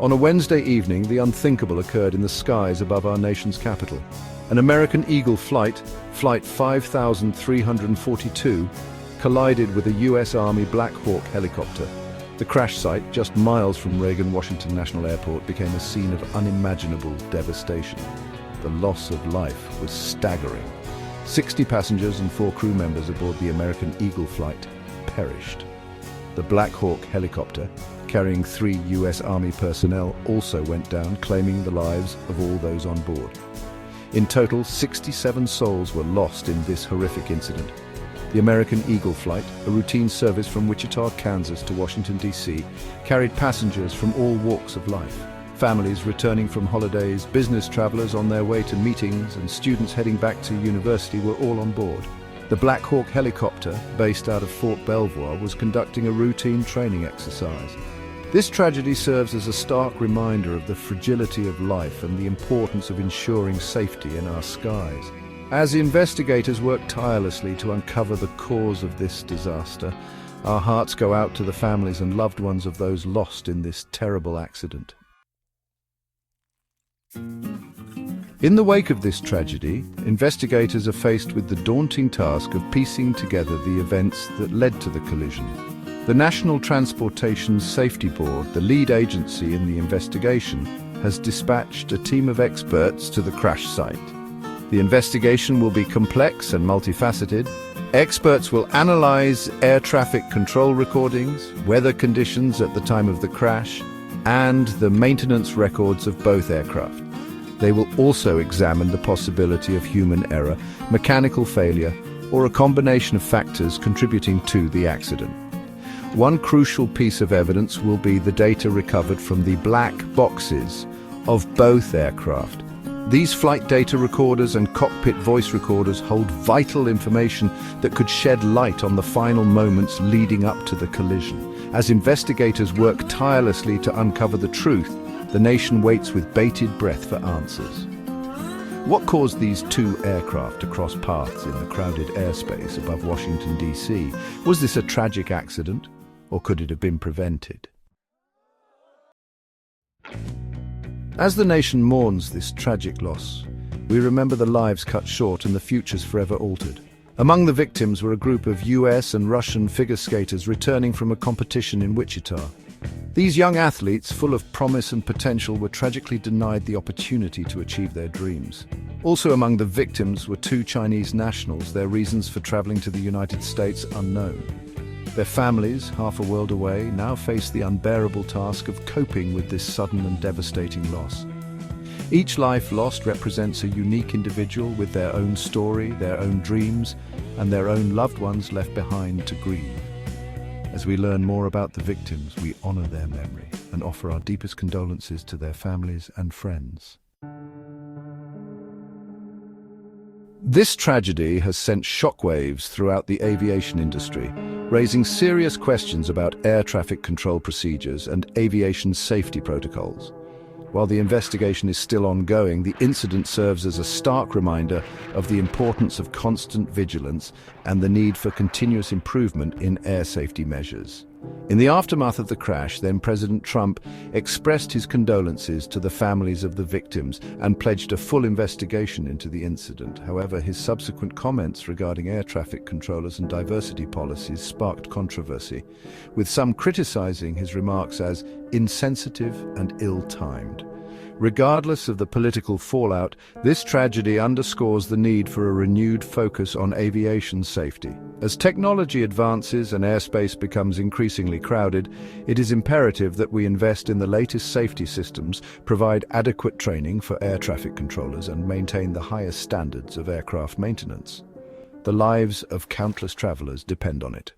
On a Wednesday evening, the unthinkable occurred in the skies above our nation's capital. An American Eagle flight, Flight 5342, collided with a U.S. Army Black Hawk helicopter. The crash site, just miles from Reagan-Washington National Airport, became a scene of unimaginable devastation. The loss of life was staggering. 60 passengers and 4 crew members aboard the American Eagle flight perished. The Black Hawk helicopter, carrying 3 U.S. Army personnel, also went down, claiming the lives of all those on board. In total, 67 souls were lost in this horrific incident. The American Eagle flight, a routine service from Wichita, Kansas to Washington, D.C., carried passengers from all walks of life. Families returning from holidays, business travelers on their way to meetings, and students heading back to university were all on board. The Black Hawk helicopter, based out of Fort Belvoir, was conducting a routine training exercise. This tragedy serves as a stark reminder of the fragility of life and the importance of ensuring safety in our skies. As investigators work tirelessly to uncover the cause of this disaster, our hearts go out to the families and loved ones of those lost in this terrible accident. In the wake of this tragedy, investigators are faced with the daunting task of piecing together the events that led to the collision. The National Transportation Safety Board, the lead agency in the investigation, has dispatched a team of experts to the crash site. The investigation will be complex and multifaceted. Experts will analyze air traffic control recordings, weather conditions at the time of the crash, and the maintenance records of both aircraft. They will also examine the possibility of human error, mechanical failure, or a combination of factors contributing to the accident. One crucial piece of evidence will be the data recovered from the black boxes of both aircraft. These flight data recorders and cockpit voice recorders hold vital information that could shed light on the final moments leading up to the collision. As investigators work tirelessly to uncover the truth, the nation waits with bated breath for answers. What caused these 2 aircraft to cross paths in the crowded airspace above Washington, D.C.? Was this a tragic accident, or could it have been prevented? As the nation mourns this tragic loss, we remember the lives cut short and the futures forever altered. Among the victims were a group of US and Russian figure skaters returning from a competition in Wichita. These young athletes, full of promise and potential, were tragically denied the opportunity to achieve their dreams. Also among the victims were 2 Chinese nationals, their reasons for traveling to the United States unknown. Their families, half a world away, now face the unbearable task of coping with this sudden and devastating loss. Each life lost represents a unique individual with their own story, their own dreams, and their own loved ones left behind to grieve. As we learn more about the victims, we honor their memory and offer our deepest condolences to their families and friends. This tragedy has sent shockwaves throughout the aviation industry, raising serious questions about air traffic control procedures and aviation safety protocols. While the investigation is still ongoing, the incident serves as a stark reminder of the importance of constant vigilance and the need for continuous improvement in air safety measures. In the aftermath of the crash, then President Trump expressed his condolences to the families of the victims and pledged a full investigation into the incident. However, his subsequent comments regarding air traffic controllers and diversity policies sparked controversy, with some criticizing his remarks as insensitive and ill-timed. Regardless of the political fallout, this tragedy underscores the need for a renewed focus on aviation safety. As technology advances and airspace becomes increasingly crowded, it is imperative that we invest in the latest safety systems, provide adequate training for air traffic controllers, and maintain the highest standards of aircraft maintenance. The lives of countless travelers depend on it.